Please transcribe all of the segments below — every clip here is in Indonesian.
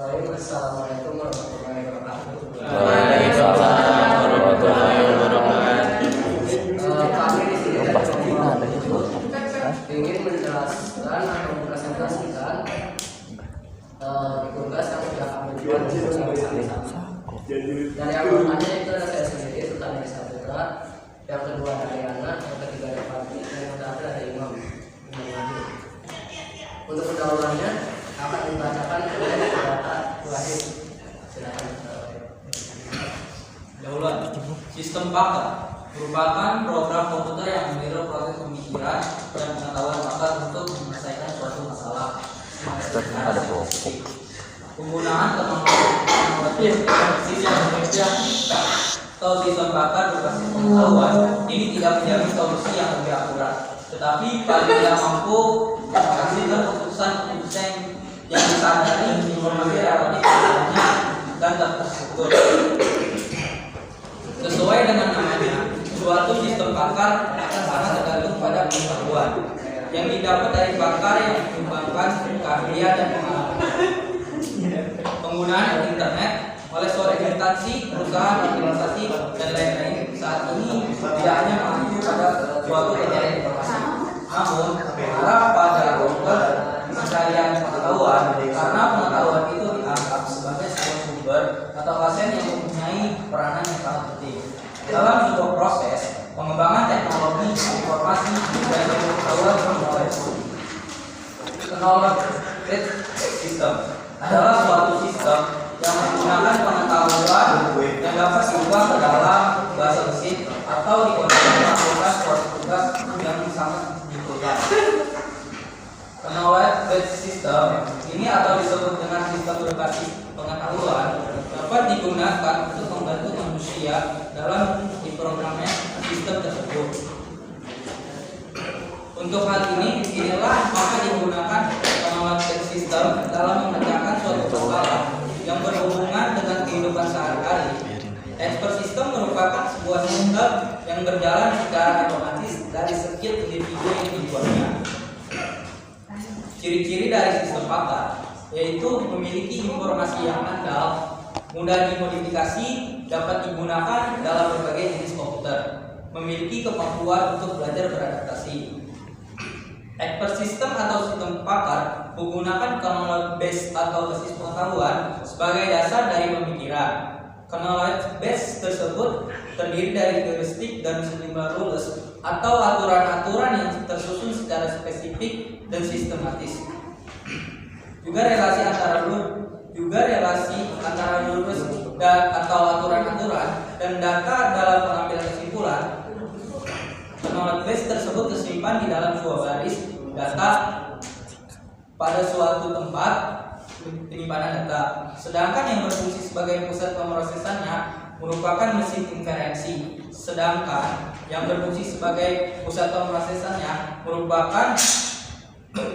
Assalamualaikum warahmatullahi wabarakatuh. Waalaikumsalam warahmatullahi wabarakatuh. Kami di sini ingin menjelaskan atau mempresentasikan tugas yang sudah kami buat dan yang pertama itu adalah saya sendiri, Sultan Edi Saputra. Yang kedua ada Yana, yang ketiga ada Fadli, dan yang terakhir ada Imam Wahid. Untuk pendahuluannya akan dibacakan oleh Bapak Wahid. Silakan. Pendahuluan. Sistem Pakar merupakan program komputer yang meniru proses pemikiran dan pengetahuan pakar untuk menyelesaikan suatu masalah. Ada pokok. Penggunaan teknologi yang berbeda atau sistem pakar berbasis pengetahuan ini tidak menjamin solusi yang lebih akurat, tetapi paling tidak mampu menghasilkan keputusan yang disadari informasi relatif dan terstruktur. Sesuai dengan namanya, suatu sistem pakar akan sangat tergantung pada pengetahuan yang didapat dari pakar yang mengembangkan keahlian dan pengalaman. Penggunaan internet oleh suatu instansi, perusahaan, organisasi, dan lain-lain saat ini tidak hanya mengacu pada suatu pencarian informasi, namun mengarah pada pencarian pengetahuan, karena pengetahuan itu dianggap sebagai sebuah sumber atau aset yang mempunyai peranan yang sangat penting dalam sebuah proses pengembangan teknologi, informasi, dan pengetahuan teknologi. Knowledge system adalah suatu sistem yang menggunakan pengetahuan yang dapat diubah ke dalam bahasa mesin atau digunakan melakukan suatu tugas yang sangat dibutuhkan. Knowledge system ini atau disebut dengan sistem berbasis pengetahuan dapat digunakan untuk membantu manusia dalam diprogramnya sistem tersebut. Untuk hal ini, inilah maka digunakan knowledge system dalam memecahkan suatu masalah yang berhubungan dengan kehidupan sehari-hari. Expert system merupakan sebuah sistem yang berjalan secara otomatis dari sekian individu yang dibuatnya. Ciri-ciri dari sistem pakar yaitu memiliki informasi yang andal, mudah dimodifikasi, dapat digunakan dalam berbagai jenis komputer, memiliki kemampuan untuk belajar beradaptasi. Expert system atau sistem pakar menggunakan knowledge base atau basis pengetahuan sebagai dasar dari pemikiran. Knowledge base tersebut terdiri dari heuristik dan sejumlah rules atau aturan-aturan yang tersusun secara spesifik dan sistematis. Juga relasi antara rules dan atau aturan-aturan dan data dalam pengambilan kesimpulan. Knowledge base tersebut tersimpan di dalam sebuah baris data pada suatu tempat penyimpanan data. Sedangkan yang berfungsi sebagai pusat pemrosesannya merupakan mesin inferensi. Sedangkan yang berfungsi sebagai pusat pemrosesannya merupakan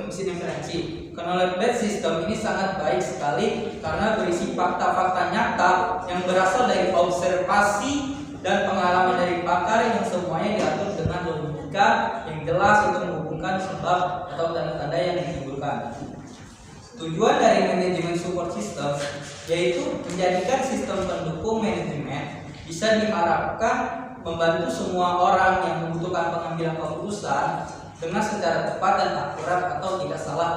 mesin inferensi. Knowledge base system ini sangat baik sekali karena berisi fakta-fakta nyata yang berasal dari observasi dan pengalaman dari pakar yang semuanya diatur dengan logika yang jelas untuk menghubungkan sebab atau tanda-tanda yang ditimbulkan. Tujuan dari manajemen support system yaitu menjadikan sistem pendukung manajemen bisa diharapkan membantu semua orang yang membutuhkan pengambilan keputusan dengan secara tepat dan akurat atau tidak salah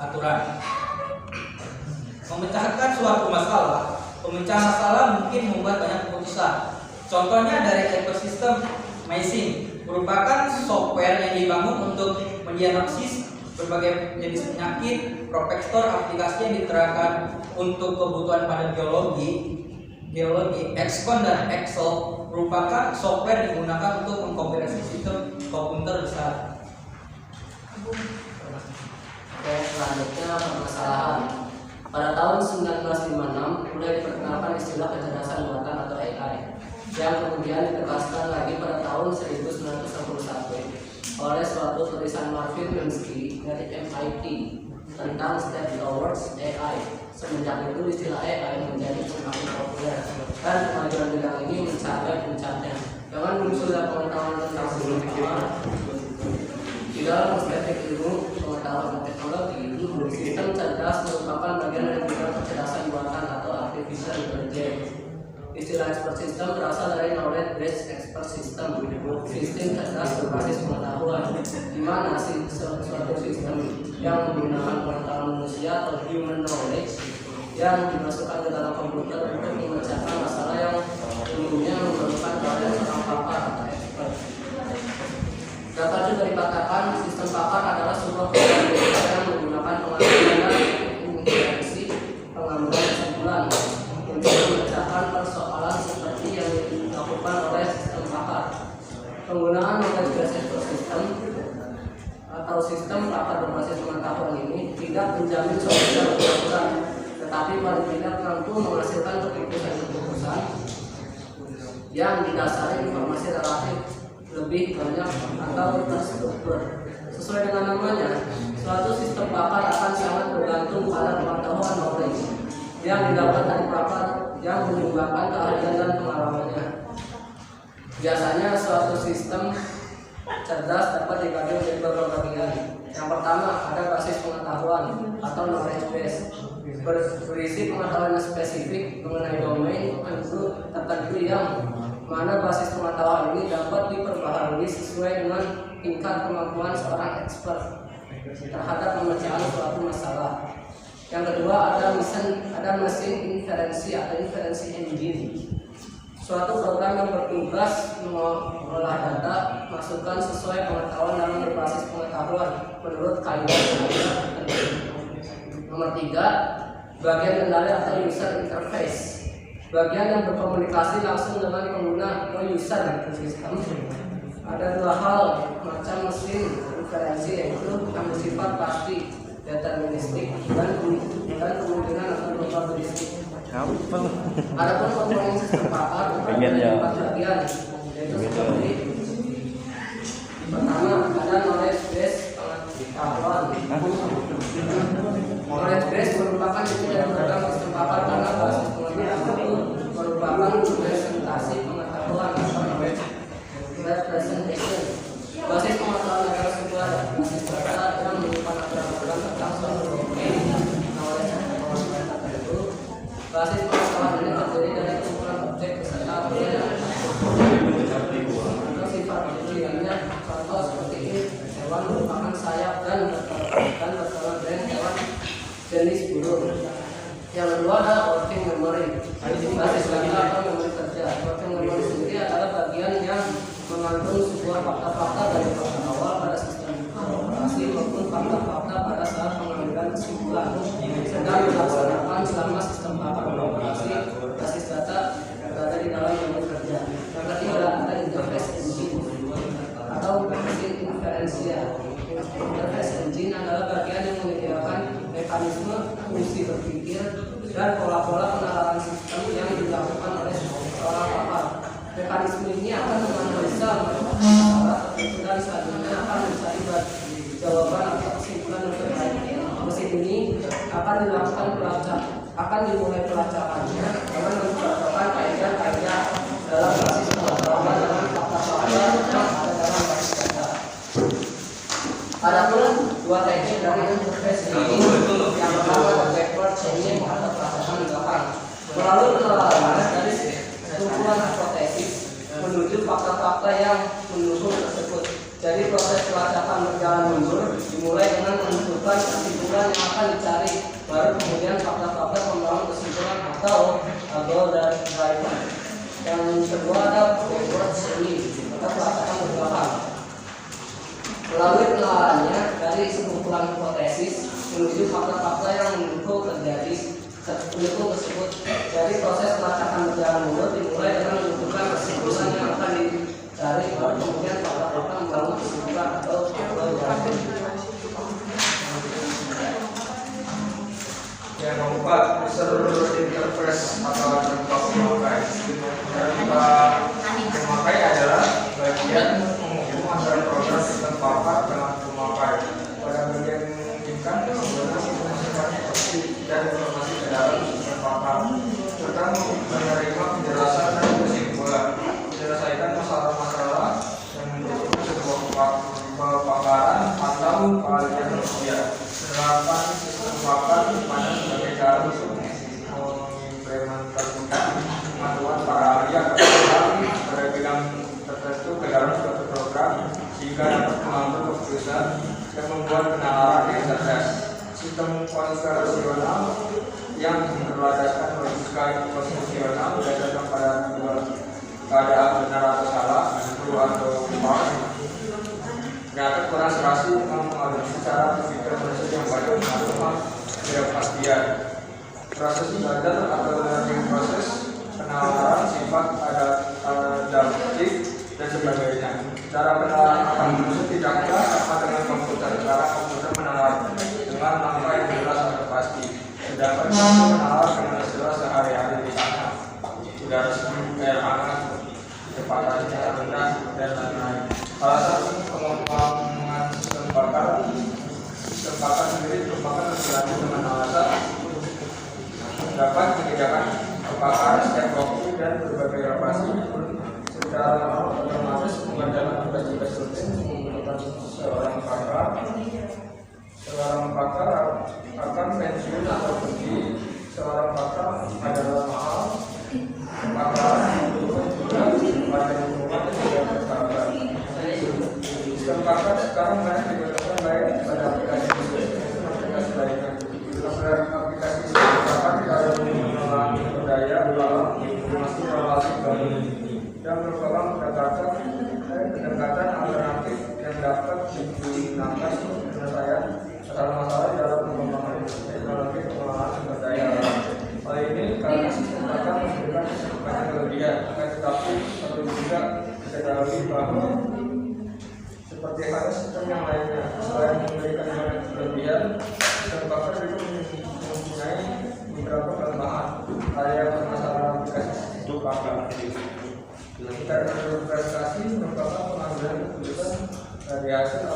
aturan. Memecahkan suatu masalah, pemecah masalah mungkin membuat banyak keputusan. Contohnya dari ekosistem Mycin merupakan software yang dibangun untuk mendiagnosis berbagai jenis penyakit. Profesor aplikasi yang diterapkan untuk kebutuhan pada geologi, XCON dan Excel merupakan software digunakan untuk mengkompilasi sistem komputer besar. Oke, selanjutnya permasalahan. Pada tahun 1956 mulai diperkenalkan istilah kecerdasan buatan atau AI yang kemudian ditegaskan lagi pada tahun 1961 oleh suatu tulisan Marvin Minsky dari MIT tentang Steve Jobs AI. Semenjak itu istilah AI menjadi semakin populer dan kemajuan bidang ini mencapai puncaknya dengan munculnya pengetahuan tentang sistem. Di dalam perspektif ilmu pengetahuan dan teknologi, sistem cerdas merupakan bagian dari bidang kecerdasan expert system berasal dari knowledge based expert system, sistem cerdas berbasis pengetahuan, di mana suatu sistem yang menggunakan pengetahuan manusia atau human knowledge yang dimasukkan ke dalam komputer untuk memecahkan masalah yang umumnya memerlukan keahlian seorang pakar atau expert. Dapat juga dikatakan sistem pakar adalah sebuah program yang menggunakan pengetahuan dan inferensi pengambilan kesimpulan untuk memecahkan persoalan seperti yang dilakukan oleh sistem pakar. Penggunaan knowledge based system atau sistem pakar berbasis pengetahuan ini tidak menjamin solusi yang akurat, tetapi paling tidak mampu menghasilkan keputusan-keputusan yang didasari informasi relatif lebih banyak atau terstruktur. Sesuai dengan namanya, suatu sistem pakar akan sangat bergantung pada pengetahuan knowledge yang didapat dari pakar yang menyumbangkan keahlian dan pengalamannya. Biasanya suatu sistem cerdas dapat dibagi menjadi beberapa bagian. Yang pertama, ada basis pengetahuan atau knowledge base, berisi pengetahuan spesifik mengenai domain tertentu yang mana basis pengetahuan ini dapat diperbaharui sesuai dengan tingkat kemampuan seorang expert terhadap pemecahan suatu masalah. Yang kedua, ada mesin inferensi atau inferensi engine, suatu program yang bertugas mengolah data masukan sesuai pengetahuan dalam berbasis pengetahuan menurut kaidah. Nomor 3, bagian kendali atau user interface, bagian yang berkomunikasi langsung dengan pengguna atau user sistem. Ada dua hal macam mesin inferensi, yaitu yang bersifat pasti deterministik dan kemungkinan atau probabilistik. Adapun komponen sistem pakar ada 4 bagian, yaitu seperti pertama, ada knowledge base pengetahuan. Knowledge base merupakan inti dari program sistem pakar karena basis pengetahuan itu merupakan presentasi pengetahuan atau knowledge representation. Basis pengetahuan adalah sebuah basis data yang menyimpan aturan-aturan tentang suatu domain knowledge pengetahuan tertentu. Basis pengetahuan ini terdiri dari kumpulan objek beserta objek atau sifat cirinya. Contoh seperti ini, hewan merupakan sayap dan bertelur dari hewan jenis burung. Yang kedua ada working memory, basis data atau memori kerja. Working memory sendiri adalah bagian yang mengandung sebuah fakta-fakta dari fakta awal pada sistem operasi maupun fakta-fakta pada saat pengambilan kesimpulan sedang dilaksanakan selama sistem pakar beroperasi. Basis data berada di dalam memori kerja. Yang ketiga ada interface engine atau mesin inferensia. Interface engine adalah bagian yang menyediakan mekanisme fungsi berpikir dan pola-pola penalaran sistem yang dilakukan oleh seorang pakar. Mekanisme ini akan menganalisa masalah tertentu dan selanjutnya akan mencari jawaban atau kesimpulan yang terbaik. Mesin ini akan dimulai pelacakannya dengan mencocokkan kaidah-kaidah dalam basis pengetahuan dengan fakta-fakta yang ada dalam basis data. Adapun dua teknik dari interface ini, yang pertama backward chaining atau pelacakan belakang melalui penelaran dari kumpulan hipotesis menuju fakta-fakta yang mendukung tersebut. Jadi proses pelacakan berjalan mundur dimulai dengan menentukan kesimpulan yang akan dicari, baru kemudian fakta-fakta membangun kesimpulan atau driver. Yang kedua ada backward chaining atau pelacakan berbelakang. Melalui penelarannya dari sekumpulan hipotesis menuju fakta-fakta yang mendukung tersebut. Jadi proses pelacakan berjalan mundur dimulai dengan menentukan kesimpulan yang akan dicari, baru kemudian fakta-fakta membangun kesimpulan atau driver. Yang keempat, user interface atau dampak pemakai. Dampak pemakai adalah bagian menghubung antara program sistem pakar dengan pemakai. Pada bagian memungkinkan penggunaan informasi opsi dan informasi ke dalam sistem pakar, serta menerima penjelasan dan kesimpulan, menyelesaikan masalah-masalah yang menjadi sebuah kepakaran atau keahlian manusia. Penerapan sistem pakar pada sebagai cara untuk mengimplementasikan kemampuan para ahli yang relasional yang berlandaskan logika konstitusional berdasarkan pada dua keadaan benar atau salah, true atau false. Ternyata kurang serasi dengan mengadopsi cara berpikir proses yang banyak mengandung ketidakpastian. Proses belajar atau learning proses, penalaran sifat adaptif dan sebagainya. Cara penalaran akan manusia tidaklah sama dengan komputer. Cara komputer menalar dengan langkah yang jelas atau pasti. Sedangkan manusia menalar dengan istilah sehari-hari di sana. Udara sejuk, air hangat, kecepatan yang rendah dan lain-lain. Salah satu pengembangan sistem bakar sendiri merupakan berlanjut dengan alasan dapat menyediakan kebakaran setiap waktu dan berbagai lokasi secara otomatis mengerjakan tugas-tugas rutin menggunakan seorang pakar akan pensiun atau pergi. Seorang pakar adalah mahal, pakar juga pada hubungan dan tidak bersahabat. Sistem pakar sekarang banyak digunakan baik pada aplikasi lainnya. Aplikasi sistem pakar tidak ada mengulangi budaya alam masih relasi baru dan merupakan pendekatan alternatif yang dapat digunakan untuk penyelesaian masalah-masalah dalam pengembangan teknologi pengolahan sumber daya alam. Hal ini karena sistem pakar memberikan banyak kelebihan, tetapi perlu juga diketahui bahwa seperti halnya sistem yang lainnya, selain memberikan banyak kelebihan, sistem pakar juga mempunyai beberapa kelemahan. Ada permasalahan aplikasi sistem pakar. Kita berprestasi merupakan pengambilan keputusan dari hasil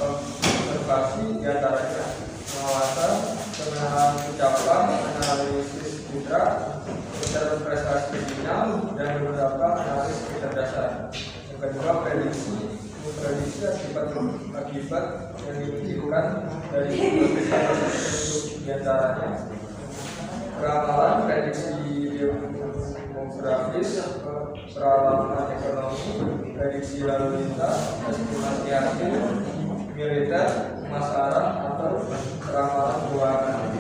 observasi diantaranya pengawasan, pemenahan ucapan, analisis citra, interpretasi kriminal, dan beberapa analisis kecerdasan. Yang kedua, memprediksi akibat yang diberikan dari proses diantaranya peramalan, prediksi demografis, peralatan ekonomi, prediksi lalu lintas, estimasi hasil, militer, pemasaran, atau peramalan keuangan.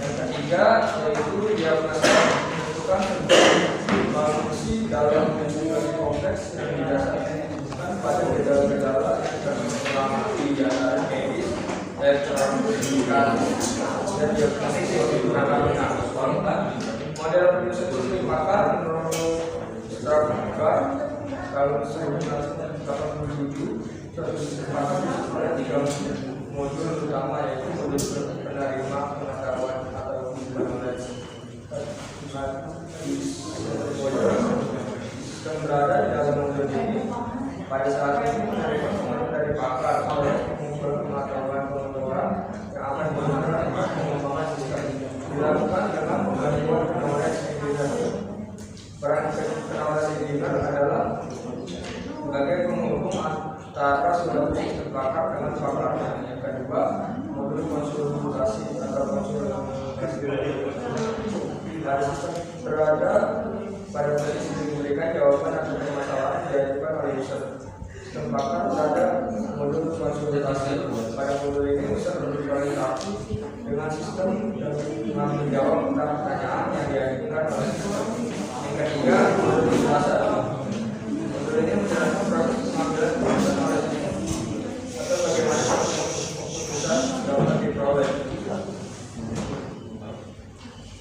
Yang ketiga yaitu diagnosa menentukan fungsi dalam komunikasi kompleks yang didasarkan pada gejala-gejala yang terlambat di antara medis, elektronik, dan diagnosis yang digunakan benar. Model penyusun sistem pakar menurut Strasbourg tahun 1987, sistem pakar disusun oleh 3 modul utama, yaitu modul penerima pengetahuan atau knowledge. Sistem berada di dalam modul ini. Pada saat ini menerima pengetahuan dari pakar oleh mengumpul pengetahuan yang akan digunakan untuk pengembangan sistem. Dilakukan dengan pembantuan knowledge engineer. Peran knowledge engineer adalah sebagai penghubung antara sumber sistem pakar dengan pakarnya. Yang kedua, modul konsultasi atau konsultasi pada sistem berada pada posisi memberikan jawaban atas permasalahan yang diajukan oleh user. Sistem pakar berada modul konsultasi. Pada modul ini user berinteraksi dengan sistem dan menjawab tentang pertanyaan yang diajukan oleh sistem. Yang ketiga, modul penjelasan. Modul ini menjelaskan proses pengambilan keputusan oleh sistem atau bagaimana keputusan dapat diperoleh.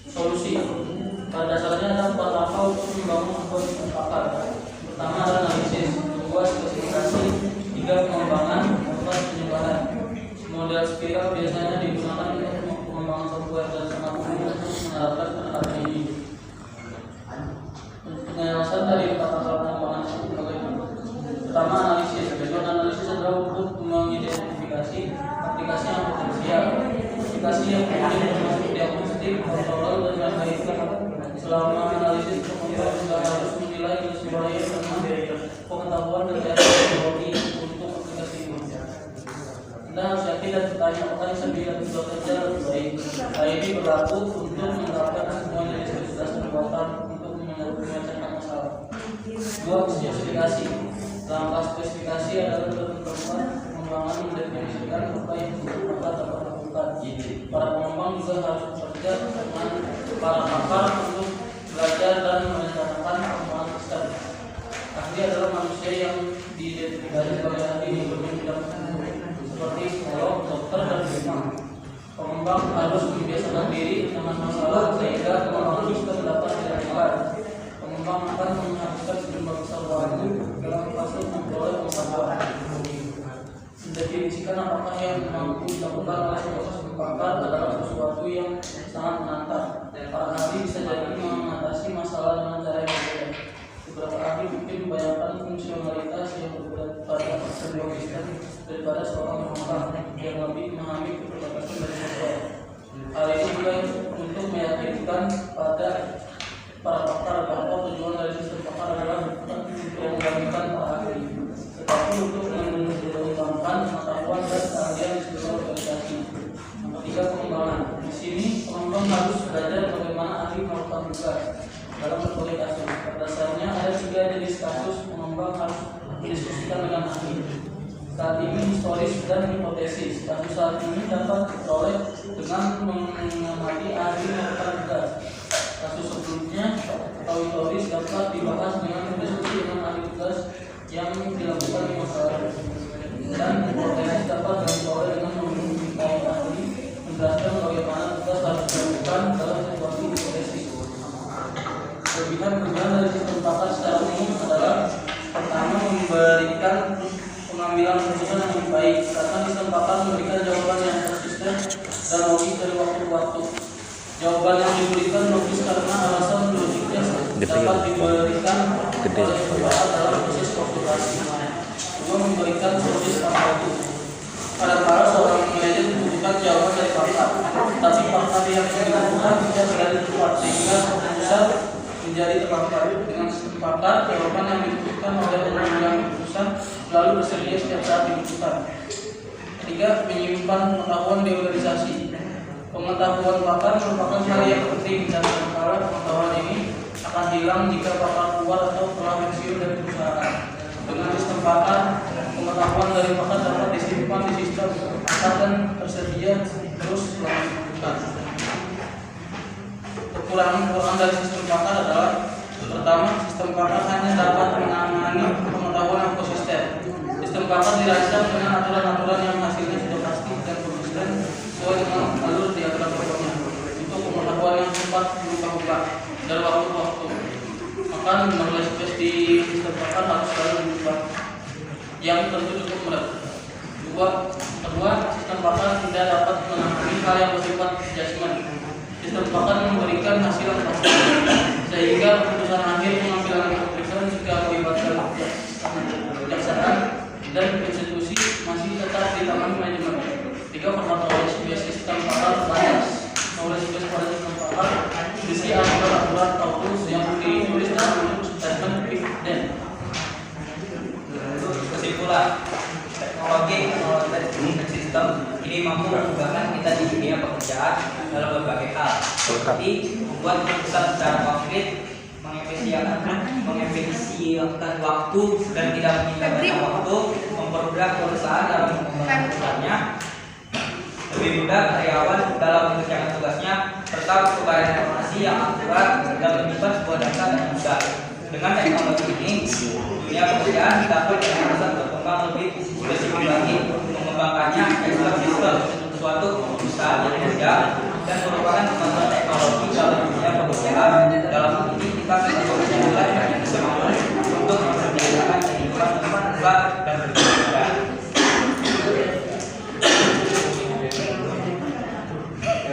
Solusi pada dasarnya ada 4 langkah untuk membangun sebuah sistem pakar. Pertama adalah analisis, kedua spesifikasi, 3 pengembangan, 4 penyebaran. Model spiral biasanya digunakan untuk pengembangan software dan sangat umum untuk menerapkan pendekatan ini. Penjelasan dari 4 langkah pengembangan sistem bagaimana? Pertama, analisis. Tujuan analisis adalah untuk mengidentifikasi aplikasi yang potensial, aplikasi yang mungkin termasuk diagnostik, kontrol, dan lain-lain. Selama analisis, pengembangan juga harus menilai kesesuaian dengan pengetahuan dan teknologi untuk aplikasi ini. Anda harus yakin dan bertanya apakah yang sudah kerja lebih baik. Hal ini berlaku untuk menerapkan semua jenis kecerdasan buatan untuk menyelesaikan masalah. 2. Spesifikasi. Langkah spesifikasi adalah untuk memperkuat pengembangan mendefinisikan apa yang mereka dapat lakukan. Para pengembang juga harus bekerja dengan para pakar untuk belajar dan merencanakan pengembangan sistem. Ahli adalah manusia yang diidentifikasi sebagai ahli di bidang seperti psikolog, dokter, dan biolog. Pengembang harus membiasakan diri dengan masalah sehingga kemampuan sistem dapat dilakukan. Pengembang akan menghabiskan sejumlah besar waktu dalam fase memperoleh pengetahuan. Mendefinisikan apakah yang mampu dilakukan oleh proses pakar adalah sesuatu yang sangat menantang. Para ahli bisa jadi mengatasi masalah dengan cara yang berbeda. Beberapa ahli mungkin membayangkan fungsionalitas yang berbeda pada sebuah sistem daripada seorang pengembang yang lebih memahami keterbatasan dari software. Hal ini juga untuk meyakinkan pada para pakar bahwa tujuan dari sistem pakar adalah bukan untuk menggantikan para ahli, tetapi untuk mengembangkan pengetahuan dan keahlian di seluruh organisasi. Yang ketiga, pengembangan. Di sini pengembang harus belajar bagaimana ahli melakukan tugas dalam berbagai kasus. Pada dasarnya ada 3 jenis kasus pengembang harus didiskusikan dengan ahli. Saat ini historis dan hipotesis. Kasus saat ini dapat diperoleh dengan mengamati ahli melakukan tugas. Kasus sebelumnya atau historis dapat dibahas dengan berdiskusi dengan ahli tugas yang dilakukan di masa lalu. Dan hipotesis dapat diperoleh dengan memintai ahli menjelaskan bagaimana tugas harus dilakukan dalam situasi hipotesis. Kelebihan dari sistem pakar secara umum adalah pertama, memberikan pengambilan keputusan yang lebih baik karena sistem pakar memberikan jawaban yang konsisten dan logis dari waktu ke waktu. Jawaban yang diberikan logis karena alasan logiknya dapat diberikan oleh pakar dalam proses konsultasi. Kedua, memberikan proses pakar. Kadang-kadang seorang manajer membutuhkan jawaban dari pakar, tapi pakar yang dilakukan tidak berada di tempat sehingga keputusan menjadi terlambat. Dengan sistem pakar, jawaban yang dibutuhkan oleh pengambilan keputusan lalu bersedia setiap saat dibutuhkan. Ketiga, menyimpan pengetahuan di organisasi. Pengetahuan pakar merupakan hal yang penting dan sementara pengetahuan ini akan hilang jika pakar keluar atau telah pensiun dari perusahaan. Dengan sistem pakar, pengetahuan dari pakar dapat disimpan di sistem dan tersedia terus selama dibutuhkan. Kekurangan dari sistem pakar adalah pertama, sistem pakar hanya dapat menangani pengetahuan yang konsisten. Sistem pakar dirancang dengan aturan-aturan yang hasilnya sudah pasti dan konsisten sesuai dengan alur diagram pokoknya. Itu pengetahuan yang cepat berubah-ubah dari waktu ke waktu. Maka menulis di sistem pakar harus selalu berubah, yang tentu cukup berat. Kedua, sistem pakar tidak dapat menangani hal yang bersifat judgement. Sistem pakar memberikan hasil yang pasti, sehingga keputusan akhir pengambilan keputusan jika melibatkan kejaksaan dan institusi masih tetap di tangan manajemen. Tiga, format knowledge base sistem pakar bias. Knowledge base pada sistem pakar berisi aturan-aturan atau tools yang ditulis dalam bentuk statement if then. Kesimpulan, teknologi sistem ini mampu mengubahkan kita di dunia pekerjaan dalam berbagai hal, seperti membuat keputusan secara konkret, mengefisienkan waktu dan tidak menyita waktu, mempermudah perusahaan dalam mengembangkan perusahaannya, lebih mudah karyawan dalam mengerjakan tugasnya, serta kebaran informasi yang akurat dan menyimpan sebuah data yang mudah. Dengan teknologi ini, dunia pekerjaan dapat dengan berkembang lebih spesifik lagi. Mengembangkannya sistem suatu perusahaan yang mudah dan merupakan kemajuan teknologi dalam dunia pekerjaan. Dalam hal ini kita bisa berjalan yang semampu untuk menyediakan kehidupan yang berubah dan berbeda.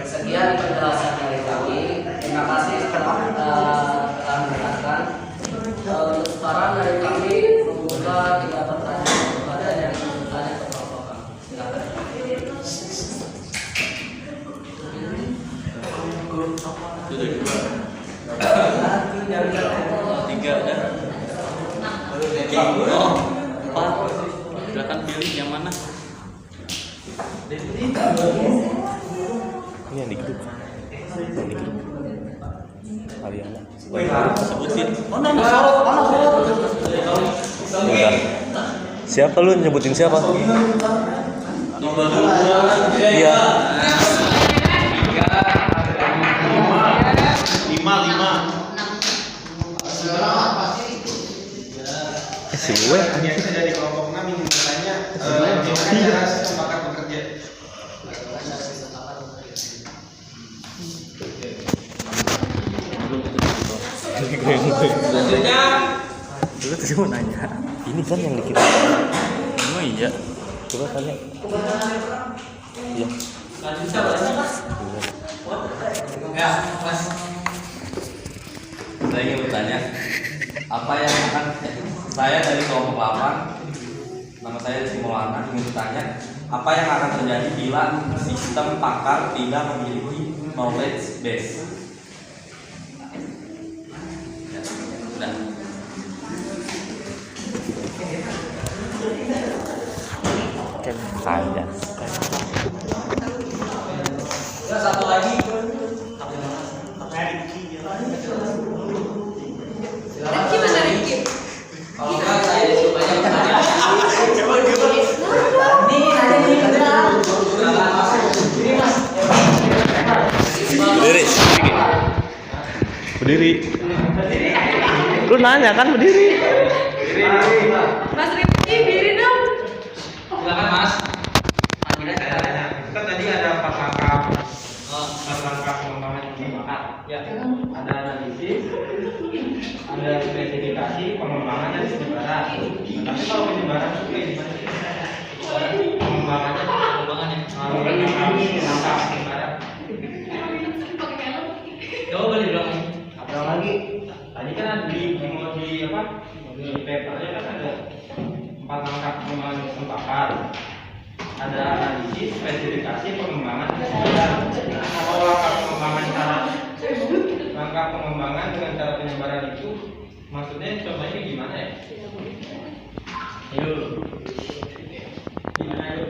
Sekian penjelasan dari kami. Terima kasih telah mendengarkan. Untuk saran dari kami membuka 3 pertanyaan kepada yang bertanya kepada Bapak. Silakan. Silakan pilih yang mana? Ini yang di grup. Ariana. Sebutin. Bentar. Siapa lu nyebutin siapa? Iya. Si gue. Biasa dari kelompok 6 ingin bertanya gimana cara sistem bakat bekerja. Selanjutnya Dulu tadi mau nanya. Ini kan yang dikirim. Oh iya. Coba tanya. Iya. selanjutnya ya Mas, Saya ingin bertanya, apa yang akan saya dari kelompok 8, nama saya Rizky Maulana, ingin bertanya, apa yang akan terjadi bila sistem pakar tidak memiliki knowledge base? Ya, sudah. Kan saya. ya satu lagi. Rifki mana Rifki? Kalau enggak saya coba aja bertanya. Berdiri. Berdiri. Lu nanya kan berdiri. Mas Rifki, diri dong. Silakan Mas. Kan tadi ada 4 langkah pengembangan ide bakat. Ya. Ada analisis, ada spesifikasi, pengembangan dan penyebaran. Tapi kalau penyebaran itu kayak gimana sih? Pengembangannya, langkah penyebaran. Coba boleh bilang. Ada lagi. Tadi kan ada di apa? Di papernya kan ada 4 langkah pengembangan sistem bakat. Ada analisis, spesifikasi, pengembangan, dan penyebaran. Kalau langkah pengembangan dengan cara penyebaran itu maksudnya contohnya gimana ya? Ayo, gimana ayo?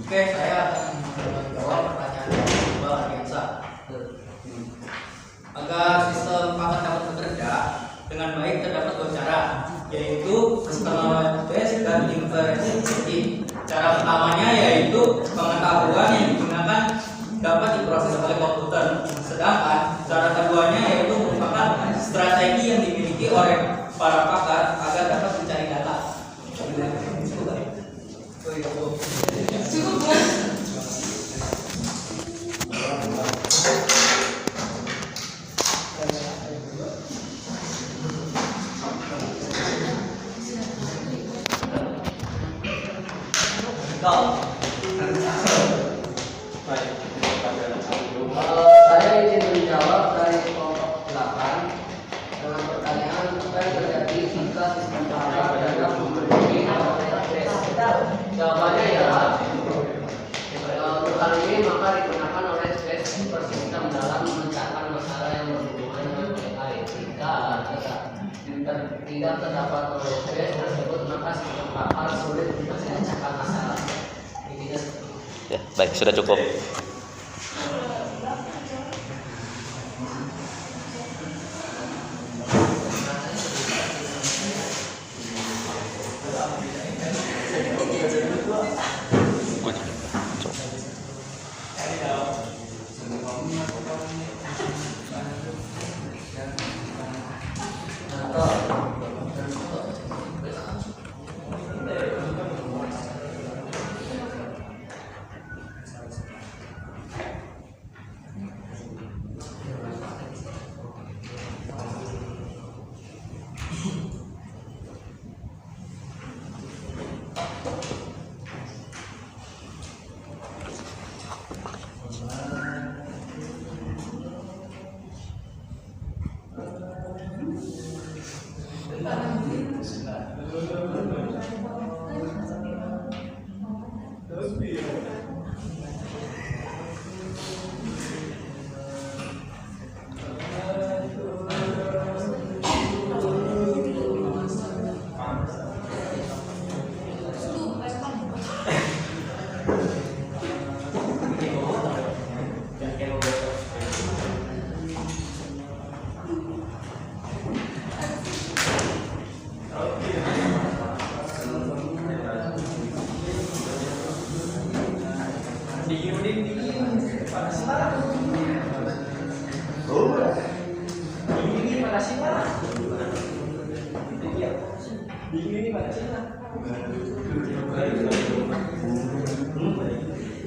Oke, saya akan menjawab pertanyaan Mbak Ariansa. Agar sistem paket dapat bekerja dengan baik terdapat dua cara, yaitu knowledge base dan inferensi. Cara pertamanya yaitu pengetahuan yang digunakan dapat diproses oleh komputer, sedangkan cara keduanya yaitu merupakan strategi yang dimiliki oleh para pakar agar dapat mencari data. Cukup Mas. Saya ingin menjawab dari kelompok 8 dengan pertanyaan apa yang terjadi jika sistem pakar dalam memiliki knowledge base. Jawabannya ya, untuk hal ini maka digunakan knowledge base super system dalam memecahkan masalah yang berhubungan dengan AI. Tidak terdapat knowledge base tersebut, maka sistem pakar sulit untuk memecahkan masalah. Intinya seperti itu. Ya, baik, sudah cukup.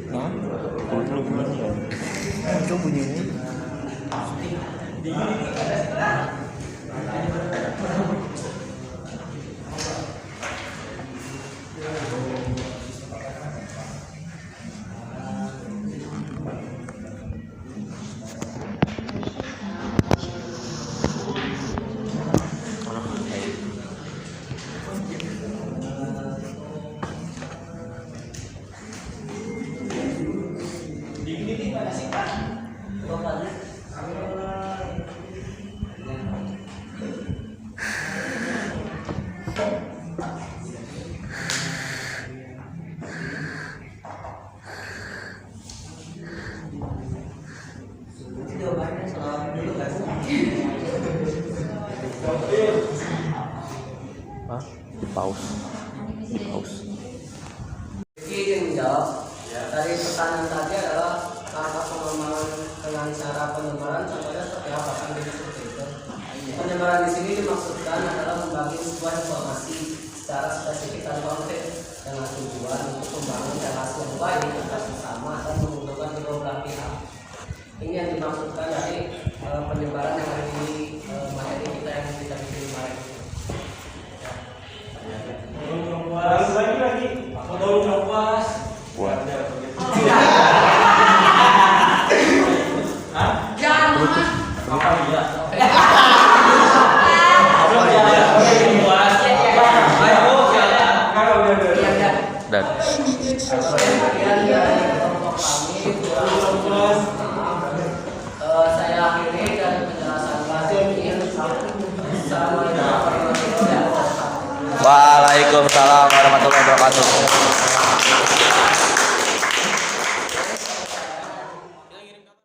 Hah? Belum ya? Coba bunyi ini. Jawabannya selalu dulu nggak sih? Hah? Di pause. Di pause. Ini menjawab dari pertanyaan tadi adalah langkah pengembangan dengan cara penyebaran contohnya seperti apa kan jadi seperti itu. Penyebaran di sini dimaksudkan adalah membagi sebuah informasi secara spesifik dan konkret dengan tujuan untuk membangun relasi yang baik antar sesama dan menguntungkan kedua belah pihak. Ini yang dimaksudkan dari penyebaran yang hari ini materi kita yang kita bikin kemarin. Lagi. Aku tahu nafas. Buat. Jangan Dan Kemudian dari kelompok kami saya akhiri dari penjelasan kelas ini. Assalamualaikum warahmatullahi wabarakatuh. Waalaikumsalam warahmatullahi wabarakatuh.